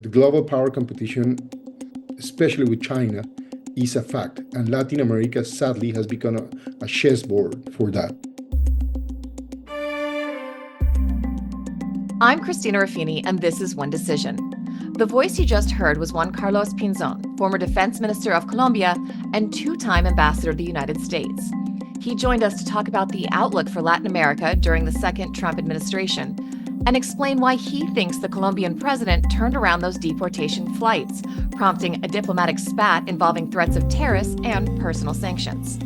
The global power competition, especially with China, is a fact, and Latin America sadly has become a chessboard for that. I'm Christina Ruffini, and this is One Decision. The voice you just heard was Juan Carlos Pinzón, former Defense Minister of Colombia and two-time Ambassador to the United States. He joined us to talk about the outlook for Latin America during the second Trump administration and explain why he thinks the Colombian president turned around those deportation flights, prompting a diplomatic spat involving threats of tariffs and personal sanctions.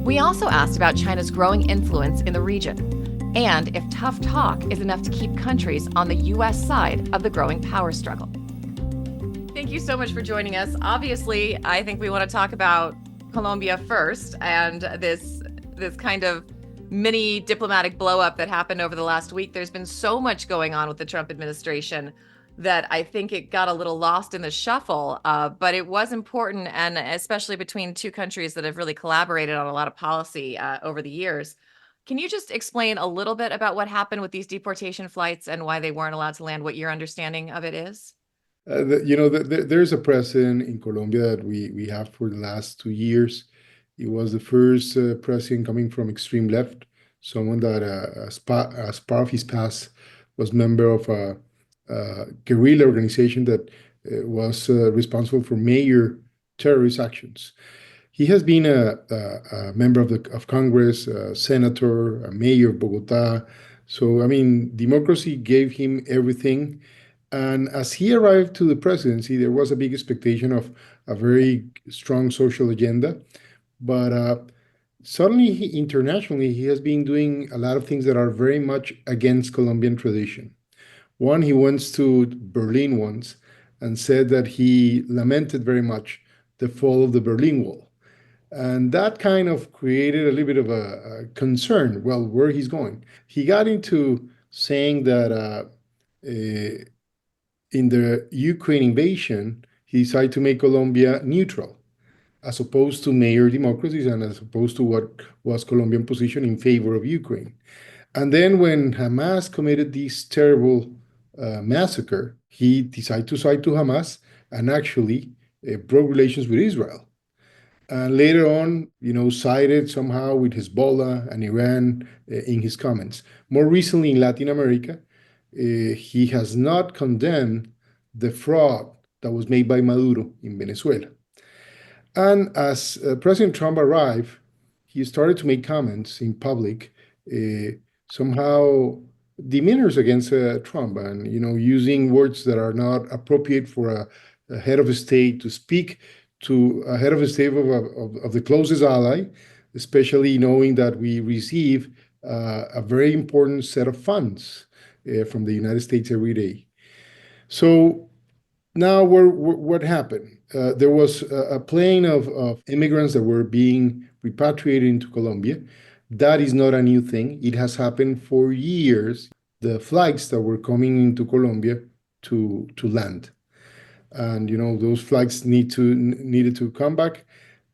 We also asked about China's growing influence in the region and if tough talk is enough to keep countries on the U.S. side of the growing power struggle. Thank you so much for joining us. Obviously, I think we want to talk about Colombia first and this kind of mini diplomatic blow-up that happened over the last week. There's been so much going on with the Trump administration that I think it got a little lost in the shuffle, but it was important, and especially between two countries that have really collaborated on a lot of policy over the years. Can you just explain a little bit about what happened with these deportation flights and why they weren't allowed to land, what your understanding of it is? There's a precedent in Colombia that we have for the last 2 years. It was the first president coming from extreme left, someone that, as part of his past, was member of a guerrilla organization that was responsible for major terrorist actions. He has been a member of Congress, a senator, a mayor of Bogota. So, I mean, democracy gave him everything. And as he arrived to the presidency, there was a big expectation of a very strong social agenda. But suddenly, internationally, he has been doing a lot of things that are very much against Colombian tradition. One, he went to Berlin once and said that he lamented very much the fall of the Berlin Wall. And that kind of created a little bit of a concern, well, where he's going. He got into saying that in the Ukraine invasion, he decided to make Colombia neutral, as opposed to major democracies and as opposed to what was Colombian position in favor of Ukraine. And then when Hamas committed this terrible massacre, he decided to side to Hamas and actually broke relations with Israel. And later on, sided somehow with Hezbollah and Iran in his comments. More recently in Latin America, he has not condemned the fraud that was made by Maduro in Venezuela. And as President Trump arrived, he started to make comments in public, somehow demeanors against Trump, and using words that are not appropriate for a head of a state to speak to a head of a state of the closest ally, especially knowing that we receive a very important set of funds from the United States every day. So now what happened? There was a plane of immigrants that were being repatriated into Colombia. That is not a new thing. It has happened for years. The flights that were coming into Colombia to land. And those flights needed to come back,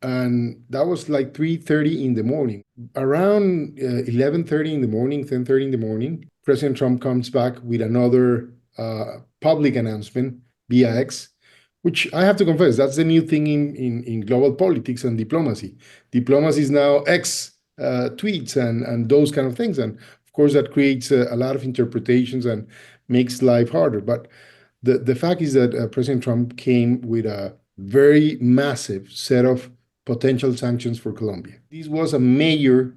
and that was like 3:30 in the morning. Around 11:30 in the morning, 10:30 in the morning, President Trump comes back with another public announcement via X, which I have to confess, that's the new thing in global politics and diplomacy. Diplomacy is now X tweets and those kind of things, and of course that creates a lot of interpretations and makes life harder. But the fact is that President Trump came with a very massive set of potential sanctions for Colombia. This was a major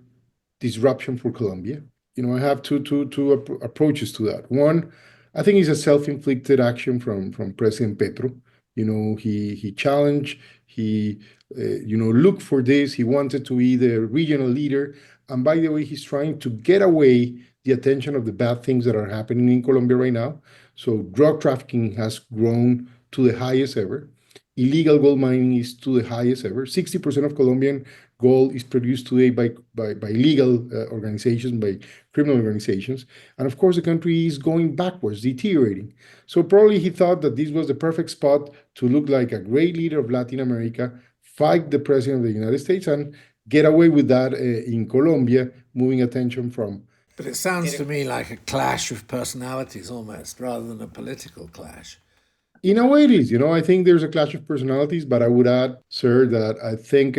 disruption for Colombia. I have two approaches to that. One, I think it's a self-inflicted action from President Petro. He challenged, he looked for this. He wanted to be the regional leader. And by the way, he's trying to get away the attention of the bad things that are happening in Colombia right now. So drug trafficking has grown to the highest ever. Illegal gold mining is to the highest ever. 60% of Colombian gold is produced today by illegal organizations, by criminal organizations. And of course, the country is going backwards, deteriorating. So probably he thought that this was the perfect spot to look like a great leader of Latin America, fight the president of the United States, and get away with that in Colombia, moving attention from. But it sounds to me like a clash of personalities almost, rather than a political clash. In a way, it is. I think there's a clash of personalities, but I would add, sir, that I think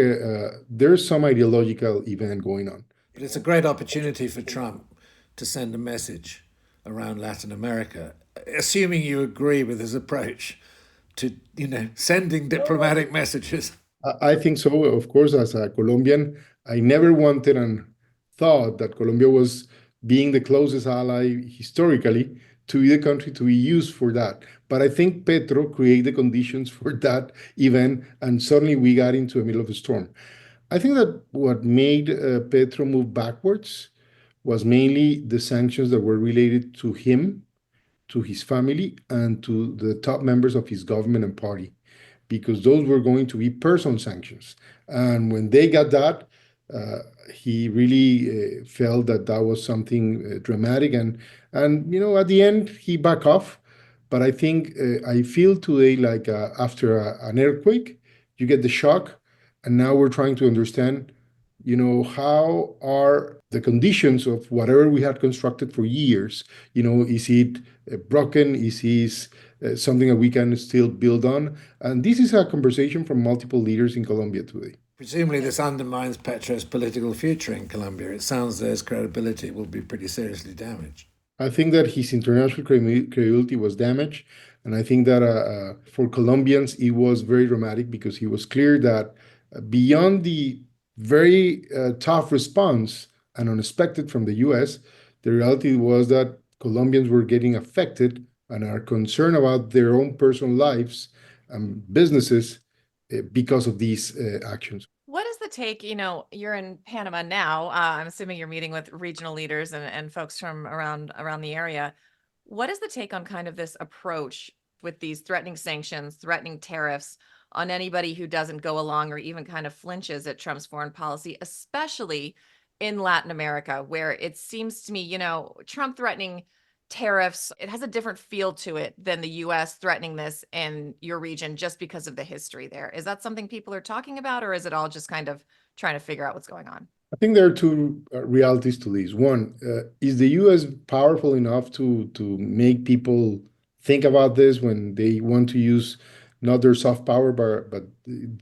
there's some ideological event going on. But it's a great opportunity for Trump to send a message around Latin America, assuming you agree with his approach to, sending diplomatic messages. I think so. Of course, as a Colombian, I never wanted and thought that Colombia was being the closest ally historically to be the country to be used for that. But I think Petro created the conditions for that event, and suddenly we got into the middle of a storm. I think that what made Petro move backwards was mainly the sanctions that were related to him, to his family, and to the top members of his government and party, because those were going to be personal sanctions. And when they got that, uh, he really felt that that was something dramatic, and at the end he backed off. But I think I feel today like after an earthquake, you get the shock, and now we're trying to understand, how are the conditions of whatever we had constructed for years? Is it broken? Is it something that we can still build on? And this is a conversation from multiple leaders in Colombia today. Presumably, this undermines Petro's political future in Colombia. It sounds that his credibility will be pretty seriously damaged. I think that his international credibility was damaged. And I think that for Colombians, it was very dramatic because he was clear that beyond the very tough response and unexpected from the US, the reality was that Colombians were getting affected and are concerned about their own personal lives and businesses because of these actions. What is the take? You're in Panama now. I'm assuming you're meeting with regional leaders and folks from around the area. What is the take on kind of this approach with these threatening sanctions, threatening tariffs on anybody who doesn't go along or even kind of flinches at Trump's foreign policy, especially in Latin America, where it seems to me, Trump threatening tariffs, it has a different feel to it than the US threatening this in your region just because of the history there. Is that something people are talking about, or is it all just kind of trying to figure out what's going on? I think there are two realities to this. One, is the U.S. powerful enough to make people think about this when they want to use not their soft power, but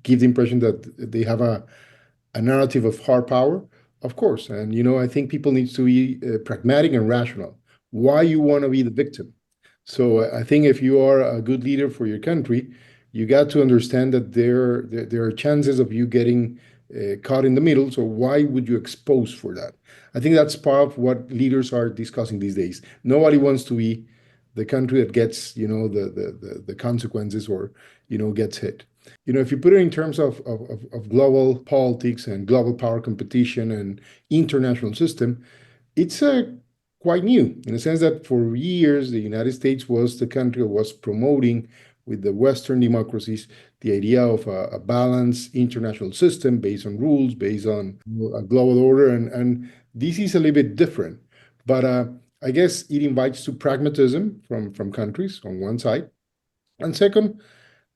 give the impression that they have a narrative of hard power? Of course. And, I think people need to be pragmatic and rational. Why you want to be the victim? So I think if you are a good leader for your country, you got to understand that there are chances of you getting caught in the middle. So why would you expose for that? I think that's part of what leaders are discussing these days. Nobody wants to be the country that gets, the consequences or, gets hit. If you put it in terms of global politics and global power competition and international system, it's quite new in the sense that for years the United States was the country that was promoting with the Western democracies the idea of a balanced international system based on rules, based on a global order, and this is a little bit different. But I guess it invites to pragmatism from countries on one side, and second,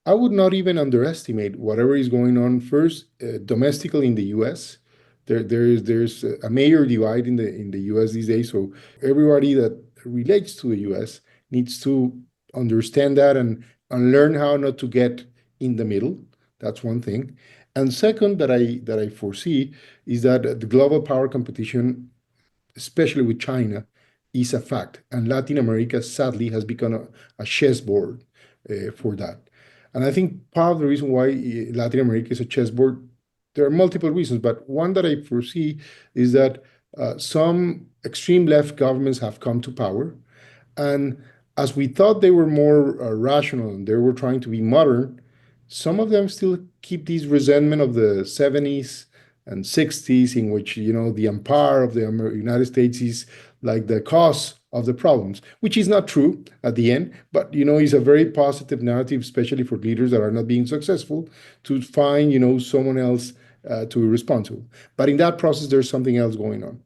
I would not even underestimate whatever is going on first domestically in the U.S. There's a major divide in the U.S. these days. So everybody that relates to the U.S. needs to understand that and learn how not to get in the middle. That's one thing. And second, that I foresee is that the global power competition, especially with China, is a fact. And Latin America, sadly, has become a chessboard for that. And I think part of the reason why Latin America is a chessboard, there are multiple reasons, but one that I foresee is that some extreme left governments have come to power. And as we thought they were more rational and they were trying to be modern, some of them still keep this resentment of the 70s and 60s, in which, the empire of the United States is like the cause of the problems, which is not true at the end, but, it's a very positive narrative, especially for leaders that are not being successful, to find, someone else to be responsible. But in that process, there's something else going on.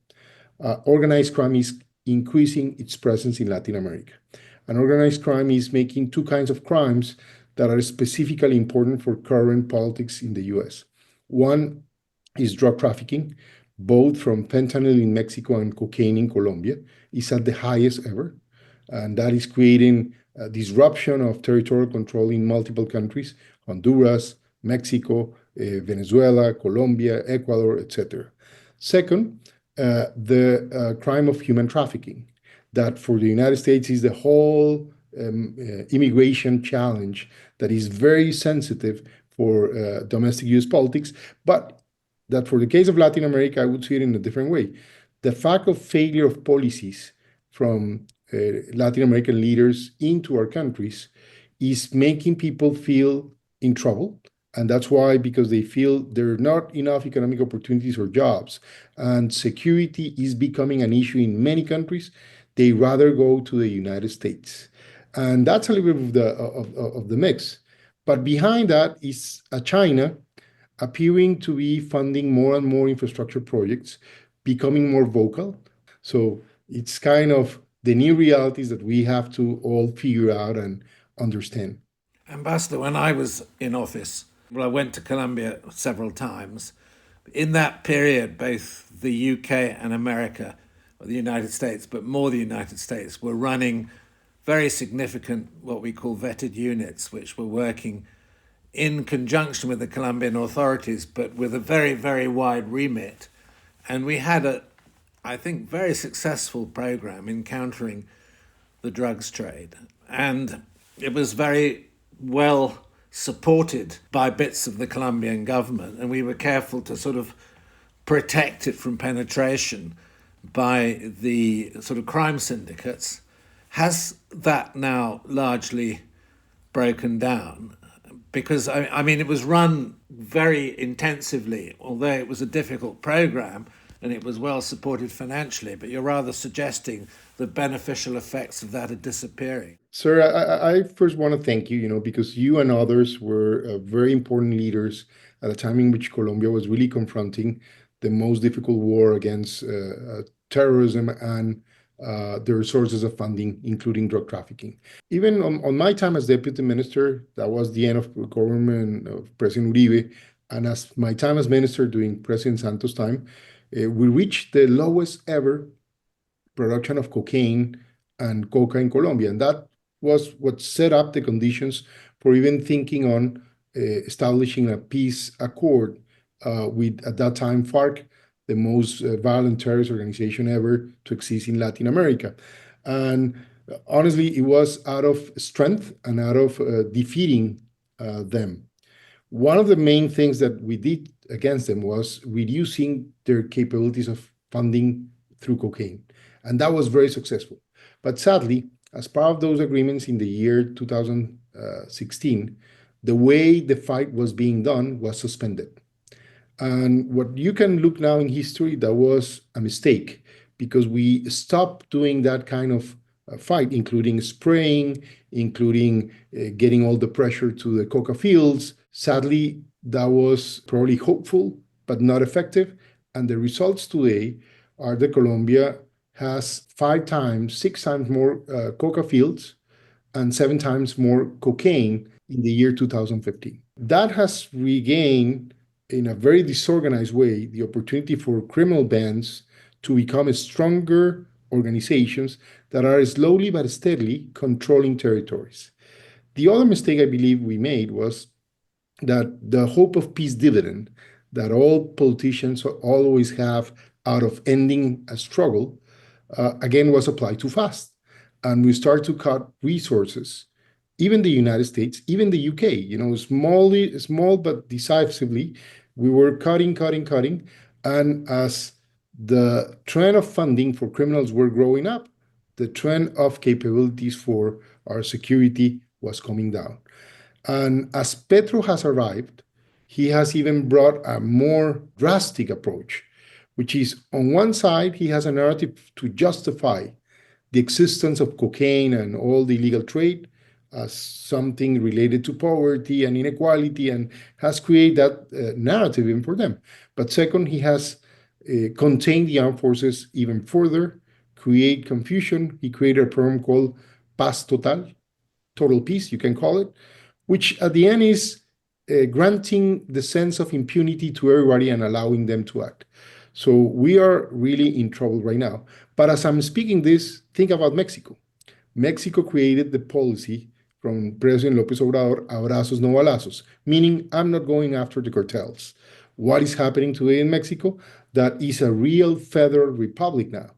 Organized crime is increasing its presence in Latin America. And organized crime is making two kinds of crimes that are specifically important for current politics in the US. One is drug trafficking, both from fentanyl in Mexico and cocaine in Colombia, is at the highest ever. And that is creating disruption of territorial control in multiple countries, Honduras, Mexico, Venezuela, Colombia, Ecuador, etc. Second, the crime of human trafficking, that for the United States is the whole immigration challenge that is very sensitive for domestic US politics, but that for the case of Latin America, I would see it in a different way. The fact of failure of policies from Latin American leaders into our countries is making people feel in trouble. And that's why, because they feel there are not enough economic opportunities or jobs, and security is becoming an issue in many countries, they rather go to the United States. And that's a little bit of the mix. But behind that is a China appearing to be funding more and more infrastructure projects, becoming more vocal. So it's kind of the new realities that we have to all figure out and understand. Ambassador, when I was in office, well, I went to Colombia several times. In that period, both the UK and America, or the United States, but more the United States, were running very significant, what we call vetted units, which were working in conjunction with the Colombian authorities, but with a very, very wide remit. And we had a, I think, very successful program in countering the drugs trade. And it was very well supported by bits of the Colombian government, and we were careful to sort of protect it from penetration by the sort of crime syndicates. Has that now largely broken down? Because, I mean, it was run very intensively, although it was a difficult program and it was well supported financially, but you're rather suggesting the beneficial effects of that are disappearing. Sir, I first want to thank you, because you and others were very important leaders at a time in which Colombia was really confronting the most difficult war against terrorism and the sources of funding, including drug trafficking. Even on my time as deputy minister, that was the end of the government of President Uribe, and as my time as minister during President Santos' time, we reached the lowest ever production of cocaine and coca in Colombia. And that was what set up the conditions for even thinking on establishing a peace accord with, at that time, FARC, the most violent terrorist organization ever to exist in Latin America. And honestly, it was out of strength and out of defeating them. One of the main things that we did against them was reducing their capabilities of funding through cocaine. And that was very successful. But sadly, as part of those agreements in the year 2016, the way the fight was being done was suspended. And what you can look now in history, that was a mistake, because we stopped doing that kind of fight, including spraying, including getting all the pressure to the coca fields. Sadly, that was probably hopeful, but not effective. And the results today are that Colombia has 5 times, 6 times more coca fields and 7 times more cocaine in the year 2015. That has regained, in a very disorganized way, the opportunity for criminal bands to become stronger organizations that are slowly but steadily controlling territories. The other mistake I believe we made was that the hope of peace dividend that all politicians always have out of ending a struggle, again, was applied too fast. And we start to cut resources. Even the United States, even the UK, small but decisively, we were cutting. And as the trend of funding for criminals were growing up, the trend of capabilities for our security was coming down. And as Petro has arrived, he has even brought a more drastic approach, which is, on one side, he has a narrative to justify the existence of cocaine and all the illegal trade as something related to poverty and inequality, and has created that narrative even for them. But second, he has contained the armed forces even further, create confusion. He created a program called Paz Total, total peace, you can call it, which at the end is granting the sense of impunity to everybody and allowing them to act. So we are really in trouble right now. But as I'm speaking this, think about Mexico. Mexico created the policy from President López Obrador, abrazos no balazos, meaning I'm not going after the cartels. What is happening today in Mexico? That is a real federal republic now,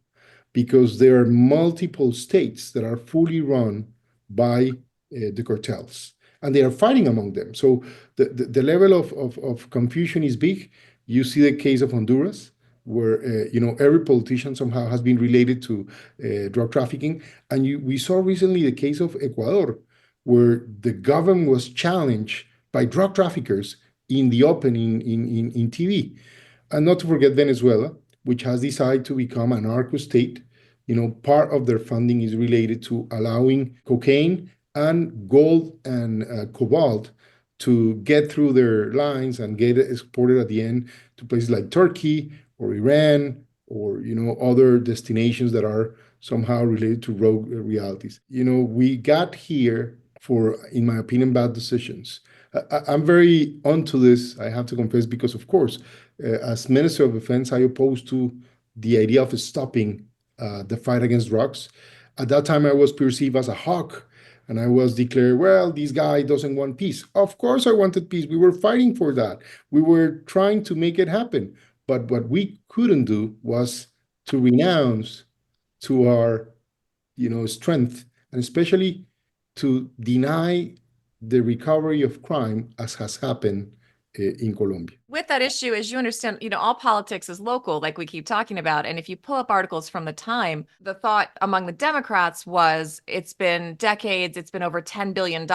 because there are multiple states that are fully run by the cartels, and they are fighting among them. So the level of confusion is big. You see the case of Honduras, where every politician somehow has been related to drug trafficking, and we saw recently the case of Ecuador, where the government was challenged by drug traffickers in the open in TV. And not to forget Venezuela, which has decided to become a narco state. Part of their funding is related to allowing cocaine and gold and cobalt to get through their lines and get exported at the end to places like Turkey or Iran or other destinations that are somehow related to rogue realities. We got here for, in my opinion, bad decisions. I'm very onto this, I have to confess, because of course, as Minister of Defense, I opposed to the idea of stopping the fight against drugs. At that time, I was perceived as a hawk, and I was declared, well, this guy doesn't want peace. Of course, I wanted peace. We were fighting for that. We were trying to make it happen. But what we couldn't do was to renounce to our, strength, and especially to deny the recovery of crime, as has happened in Colombia. With that issue, as you understand, all politics is local, like we keep talking about. And if you pull up articles from the time, the thought among the Democrats was it's been decades, it's been over $10 billion,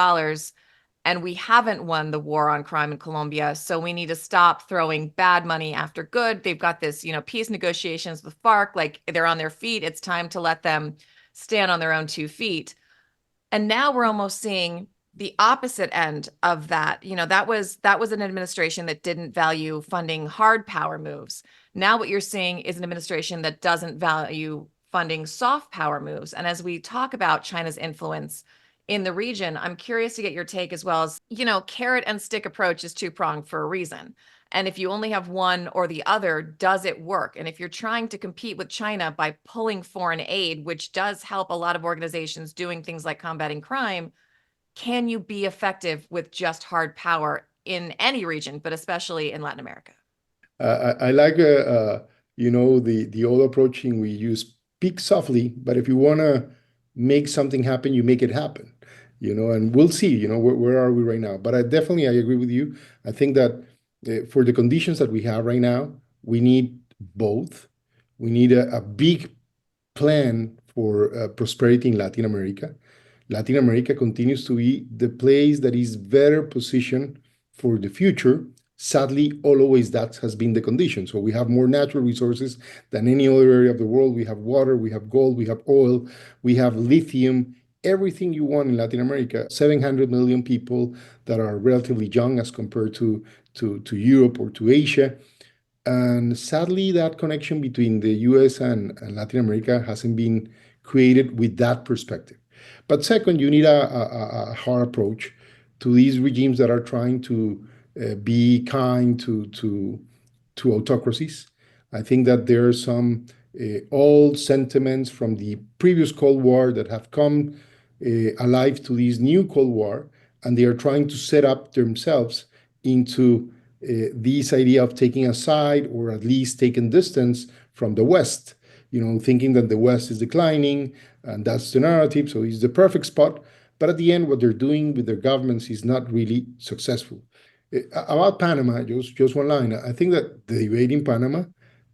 and we haven't won the war on crime in Colombia. So we need to stop throwing bad money after good. They've got this, peace negotiations with FARC, like they're on their feet. It's time to let them stand on their own 2 feet. And now we're almost seeing the opposite end of that. That was an administration that didn't value funding hard power moves. Now what you're seeing is an administration that doesn't value funding soft power moves. And as we talk about China's influence in the region, I'm curious to get your take as well. As carrot and stick approach is two-pronged for a reason. And if you only have one or the other, does it work? And if you're trying to compete with China by pulling foreign aid, which does help a lot of organizations doing things like combating crime, can you be effective with just hard power in any region, but especially in Latin America? I like, the old approach in we use speak softly, but if you want to make something happen, you make it happen, and we'll see, where are we right now? But I agree with you. I think that for the conditions that we have right now, we need both. We need a big plan for prosperity in Latin America. Latin America continues to be the place that is better positioned for the future. Sadly, always that has been the condition. So we have more natural resources than any other area of the world. We have water, we have gold, we have oil, we have lithium, everything you want in Latin America. 700 million people that are relatively young as compared to Europe or to Asia. And sadly, that connection between the US and Latin America hasn't been created with that perspective. But second, you need a hard approach to these regimes that are trying to be kind to autocracies. I think that there are some old sentiments from the previous Cold War that have come alive to this new Cold War, and they are trying to set up themselves into this idea of taking a side or at least taking distance from the West, thinking that the West is declining, and that's the narrative. So it's the perfect spot. But at the end, what they're doing with their governments is not really successful. About Panama, just one line. I think that the debate in Panama,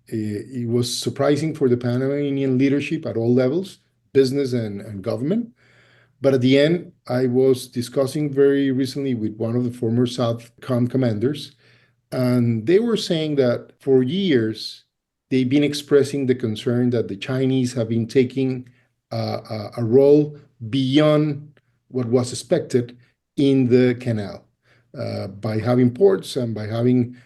it was surprising for the Panamanian leadership at all levels, business and government. But at the end, I was discussing very recently with one of the former SOUTHCOM commanders, and they were saying that for years, they've been expressing the concern that the Chinese have been taking a role beyond what was expected in the canal by having ports and by having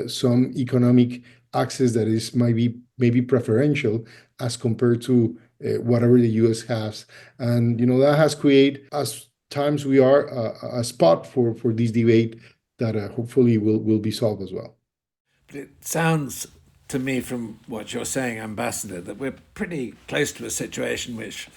some economic access that is maybe preferential as compared to whatever the US has. And, that has created, as times we are, a spot for this debate that hopefully will be solved as well. It sounds to me from what you're saying, Ambassador, that we're pretty close to a situation which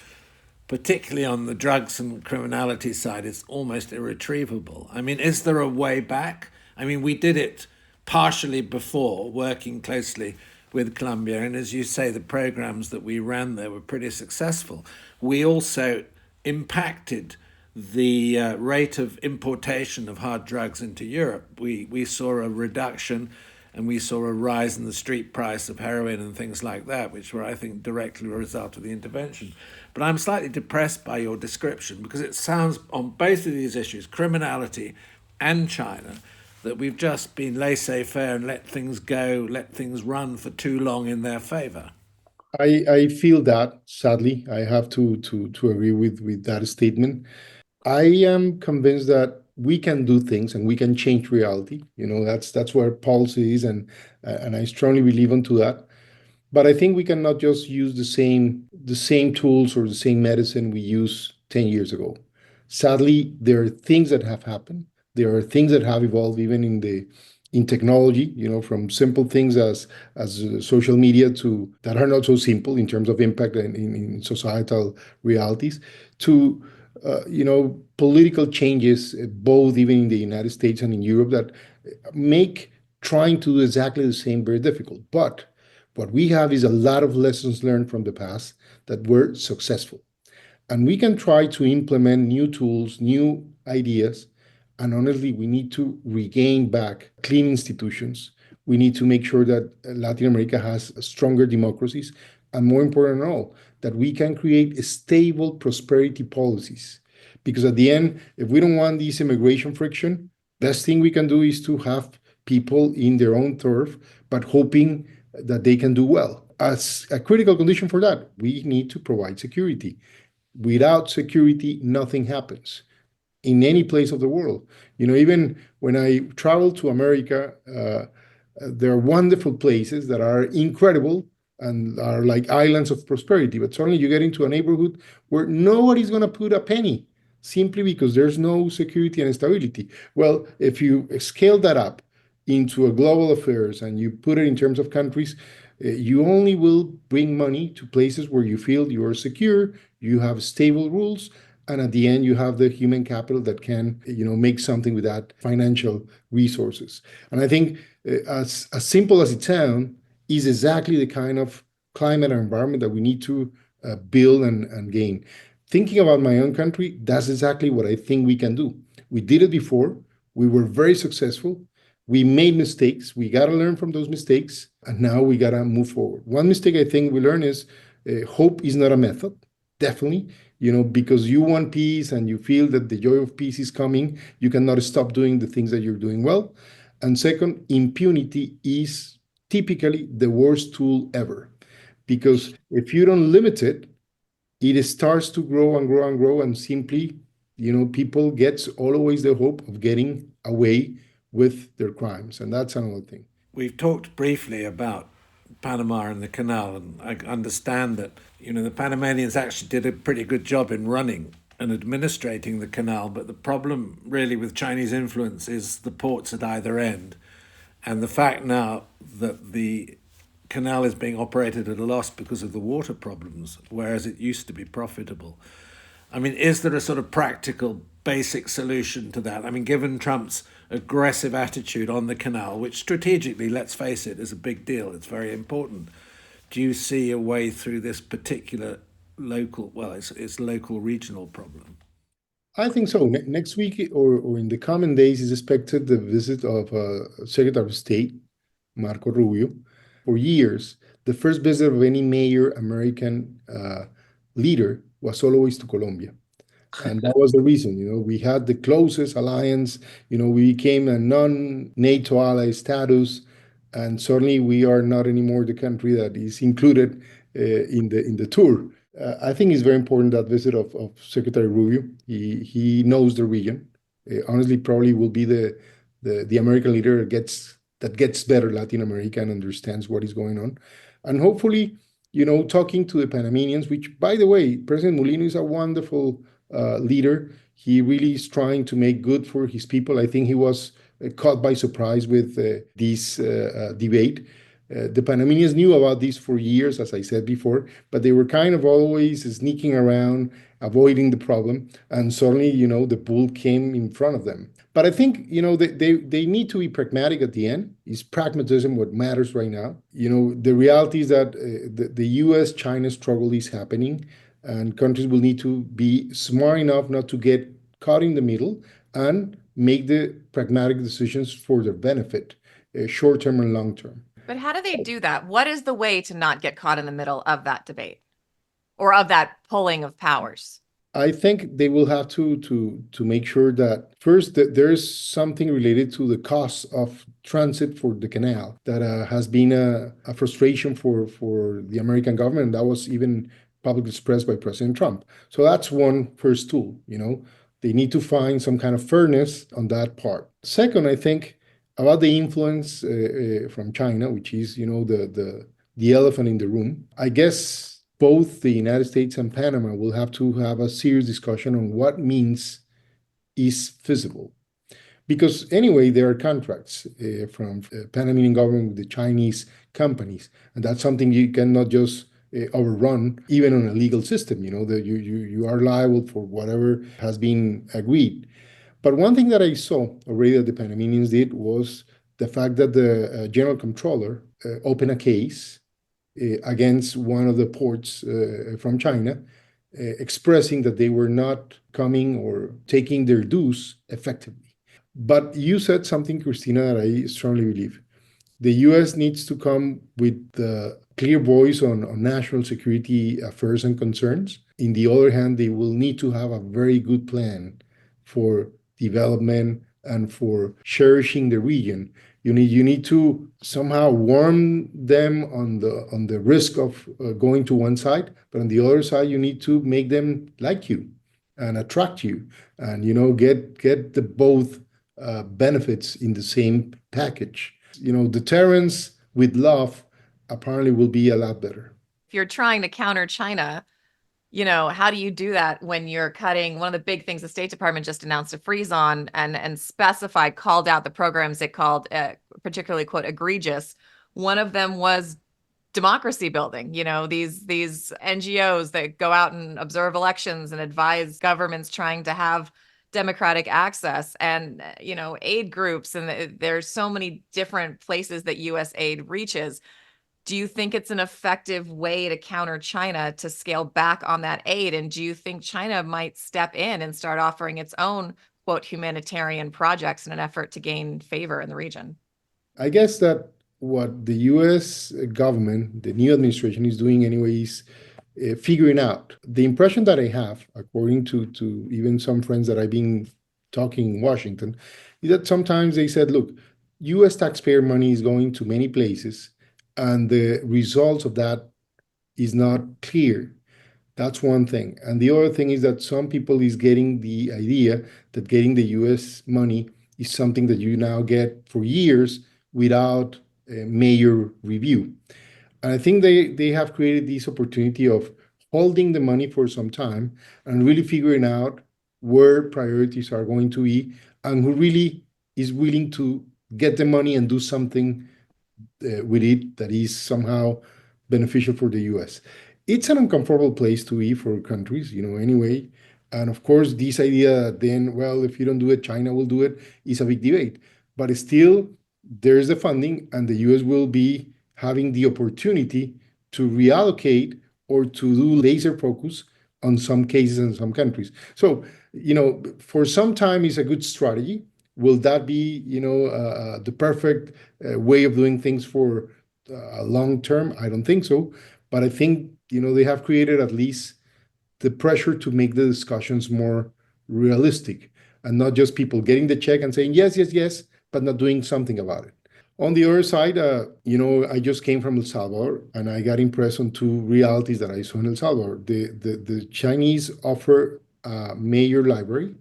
particularly on the drugs and criminality side, is almost irretrievable. I mean, is there a way back? I mean, we did it partially before, working closely with Colombia, and as you say, the programs that we ran there were pretty successful. We also impacted the rate of importation of hard drugs into Europe. We saw a reduction, and we saw a rise in the street price of heroin and things like that, which were, I think, directly a result of the intervention. But I'm slightly depressed by your description, because it sounds on both of these issues, criminality and China, that we've just been laissez-faire and let things go, let things run for too long in their favor. I feel that, sadly, I have to agree with that statement. I am convinced that we can do things and we can change reality. That's where policy is, and I strongly believe into that. But I think we cannot just use the same tools or the same medicine we used 10 years ago. Sadly, there are things that have happened. There are things that have evolved even in technology, from simple things as social media to that are not so simple in terms of impact in societal realities, to political changes, both even in the United States and in Europe, that make trying to do exactly the same very difficult. But what we have is a lot of lessons learned from the past that were successful. And we can try to implement new tools, new ideas. And honestly, we need to regain back clean institutions. We need to make sure that Latin America has stronger democracies. And more important than all, that we can create stable prosperity policies. Because at the end, if we don't want this immigration friction, best thing we can do is to have people in their own turf, but hoping that they can do well. As a critical condition for that, we need to provide security. Without security, nothing happens in any place of the world. Even when I travel to America, there are wonderful places that are incredible and are like islands of prosperity. But suddenly you get into a neighborhood where nobody's going to put a penny simply because there's no security and stability. Well, if you scale that up into a global affairs and you put it in terms of countries, you only will bring money to places where you feel you are secure, you have stable rules, and at the end you have the human capital that can make something with that financial resources. And I think as simple as it sounds, is exactly the kind of climate and environment that we need to build and gain. Thinking about my own country, that's exactly what I think we can do. We did it before. We were very successful. We made mistakes. We got to learn from those mistakes. And now we got to move forward. One mistake I think we learn is hope is not a method. Definitely, because you want peace and you feel that the joy of peace is coming, you cannot stop doing the things that you're doing well. And second, impunity is typically the worst tool ever, because if you don't limit it, it starts to grow and grow and grow, and simply, people get always the hope of getting away with their crimes, and that's another thing. We've talked briefly about Panama and the canal, and I understand that the Panamanians actually did a pretty good job in running and administrating the canal, but the problem really with Chinese influence is the ports at either end, and the fact now that the canal is being operated at a loss because of the water problems, whereas it used to be profitable. I mean, is there a sort of practical, basic solution to that? I mean, given Trump's aggressive attitude on the canal, which strategically, let's face it, is a big deal, it's very important. Do you see a way through this particular local, it's local regional problem? I think so. Next week or in the coming days is expected the visit of Secretary of State, Marco Rubio. For years, the first visit of any major American leader was always to Colombia. And that was the reason, we had the closest alliance, we became a non-NATO ally status, and certainly we are not anymore the country that is included in the tour. I think it's very important that visit of Secretary Rubio. He knows the region. Honestly, probably will be the American leader that gets better Latin America and understands what is going on. And hopefully, talking to the Panamanians, which, by the way, President Mulino is a wonderful leader. He really is trying to make good for his people. I think he was caught by surprise with this debate. The Panamanians knew about this for years, as I said before, but they were kind of always sneaking around, avoiding the problem, and suddenly, the bull came in front of them. But I think, they need to be pragmatic at the end. Is pragmatism what matters right now? The reality is that the US-China struggle is happening, and countries will need to be smart enough not to get caught in the middle and make the pragmatic decisions for their benefit, short term and long term. But how do they do that? What is the way to not get caught in the middle of that debate or of that pulling of powers? I think they will have to make sure that first that there is something related to the cost of transit for the canal that has been a frustration for the American government. That was even publicly expressed by President Trump. So that's one first tool. They need to find some kind of fairness on that part. Second, I think about the influence from China, which is the elephant in the room. I guess both the United States and Panama will have to have a serious discussion on what means is feasible. Because anyway, there are contracts from Panamanian government with the Chinese companies, and that's something you cannot just overrun, even on a legal system. That you are liable for whatever has been agreed. But one thing that I saw already that the Panamanians did was the fact that the general controller opened a case against one of the ports from China, expressing that they were not coming or taking their dues effectively. But you said something, Christina, that I strongly believe. The US needs to come with the clear voice on national security affairs and concerns. On the other hand, they will need to have a very good plan for development and for cherishing the region. You need to somehow warn them on the risk of going to one side, but on the other side, you need to make them like you and attract you, and get the both benefits in the same package. Deterrence with love apparently will be a lot better. If you're trying to counter China, how do you do that when you're cutting? One of the big things the State Department just announced a freeze on and called out the programs it called particularly, quote, egregious. One of them was democracy building, these NGOs that go out and observe elections and advise governments trying to have democratic access, and, aid groups. And there's so many different places that US aid reaches. Do you think it's an effective way to counter China to scale back on that aid? And do you think China might step in and start offering its own, quote, humanitarian projects in an effort to gain favor in the region? I guess that what the US government, the new administration, is doing anyway is figuring out. The impression that I have, according to even some friends that I've been talking in Washington, is that sometimes they said, look, US taxpayer money is going to many places, and the results of that is not clear. That's one thing. And the other thing is that some people is getting the idea that getting the US money is something that you now get for years without a major review. And I think they have created this opportunity of holding the money for some time and really figuring out where priorities are going to be and who really is willing to get the money and do something with it that is somehow beneficial for the US. It's an uncomfortable place to be for countries, anyway. And of course, this idea that then, well, if you don't do it, China will do it, is a big debate. But still, there's the funding, and the US will be having the opportunity to reallocate or to do laser focus on some cases in some countries. So, for some time, it's a good strategy. Will that be, the perfect way of doing things for long term? I don't think so. But I think, they have created at least the pressure to make the discussions more realistic and not just people getting the check and saying, yes, yes, yes, but not doing something about it. On the other side, I just came from El Salvador, and I got impressed on two realities that I saw in El Salvador. The Chinese offer a major library,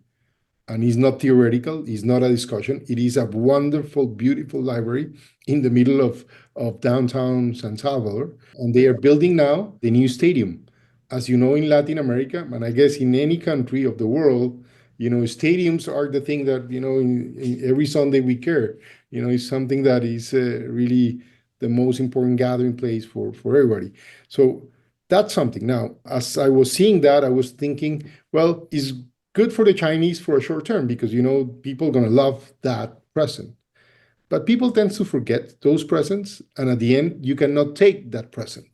and it's not theoretical, it's not a discussion. It is a wonderful, beautiful library in the middle of downtown San Salvador. And they are building now the new stadium. As you know, in Latin America, and I guess in any country of the world, stadiums are the thing that, in every Sunday we care. It's something that is really the most important gathering place for everybody. So that's something. Now, as I was seeing that, I was thinking, well, it's good for the Chinese for a short term because, people are going to love that present. But people tend to forget those presents, and at the end, you cannot take that present.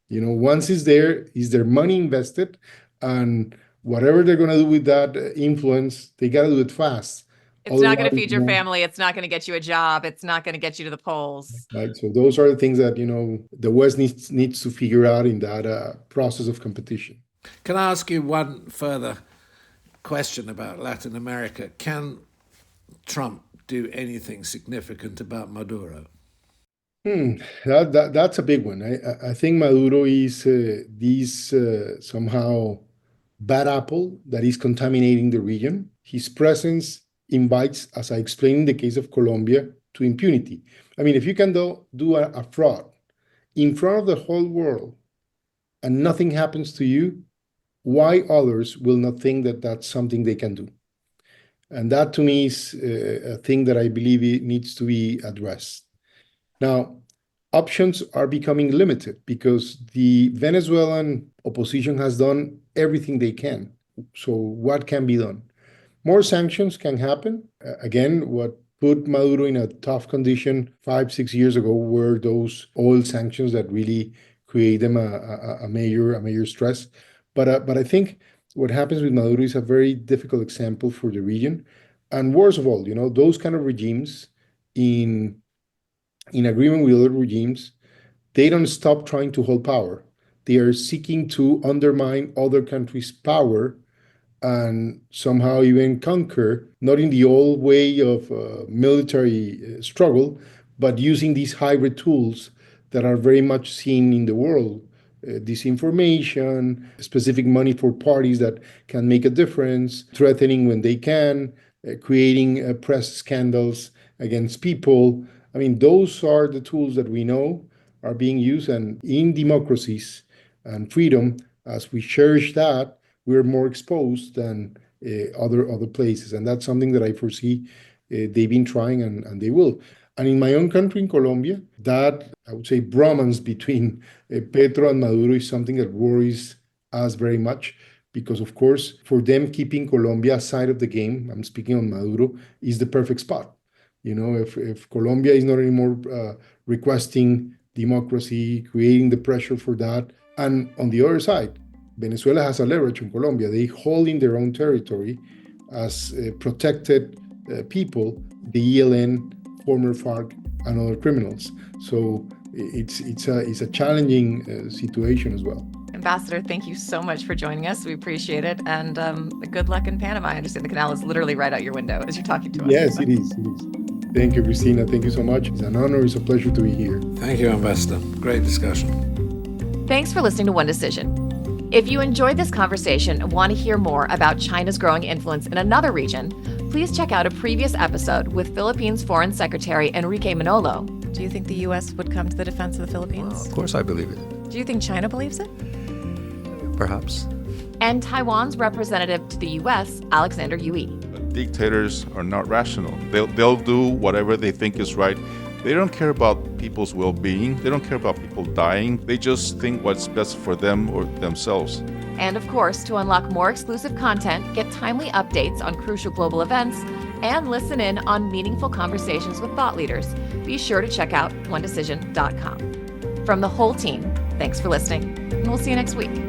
Once it's there, is their money invested, and whatever they're going to do with that influence, they got to do it fast. It's not going to feed your family. It's not going to get you a job. It's not going to get you to the polls. Right. So those are the things that, the West needs to figure out in that process of competition. Can I ask you one further question about Latin America? Can Trump do anything significant about Maduro? That's a big one. I think Maduro is this somehow bad apple that is contaminating the region. His presence invites, as I explained in the case of Colombia, to impunity. I mean, if you can do a fraud in front of the whole world and nothing happens to you, why others will not think that that's something they can do? And that to me is a thing that I believe it needs to be addressed. Now, options are becoming limited because the Venezuelan opposition has done everything they can. So what can be done? More sanctions can happen. Again, what put Maduro in a tough condition 5-6 years ago were those oil sanctions that really create them a major stress. But I think what happens with Maduro is a very difficult example for the region. And worst of all, those kind of regimes in agreement with other regimes, they don't stop trying to hold power. They are seeking to undermine other countries' power and somehow even conquer, not in the old way of military struggle, but using these hybrid tools that are very much seen in the world. Disinformation, specific money for parties that can make a difference, threatening when they can, creating press scandals against people. I mean, those are the tools that we know are being used, and in democracies and freedom, as we cherish that, we're more exposed than other places. And that's something that I foresee they've been trying and they will. And in my own country, in Colombia, that, I would say, bromance between Petro and Maduro is something that worries us very much because, of course, for them, keeping Colombia aside of the game, I'm speaking on Maduro, is the perfect spot. If Colombia is not anymore requesting democracy, creating the pressure for that, and on the other side, Venezuela has a leverage in Colombia. They hold in their own territory as protected people, the ELN, former FARC, and other criminals. So it's a challenging situation as well. Ambassador, thank you so much for joining us. We appreciate it. And good luck in Panama. I understand the canal is literally right out your window as you're talking to us. Yes, it is. Thank you, Christina. Thank you so much. It's an honor. It's a pleasure to be here. Thank you, Ambassador. Great discussion. Thanks for listening to One Decision. If you enjoyed this conversation and want to hear more about China's growing influence in another region, please check out a previous episode with Philippines Foreign Secretary Enrique Manolo. Do you think the U.S. would come to the defense of the Philippines? Well, of course I believe it. Do you think China believes it? Perhaps. And Taiwan's representative to the U.S., Alexander Yui. Dictators are not rational. They'll do whatever they think is right. They don't care about people's well-being. They don't care about people dying. They just think what's best for them or themselves. And of course, to unlock more exclusive content, get timely updates on crucial global events, and listen in on meaningful conversations with thought leaders, be sure to check out onedecision.com. From the whole team, thanks for listening, and we'll see you next week.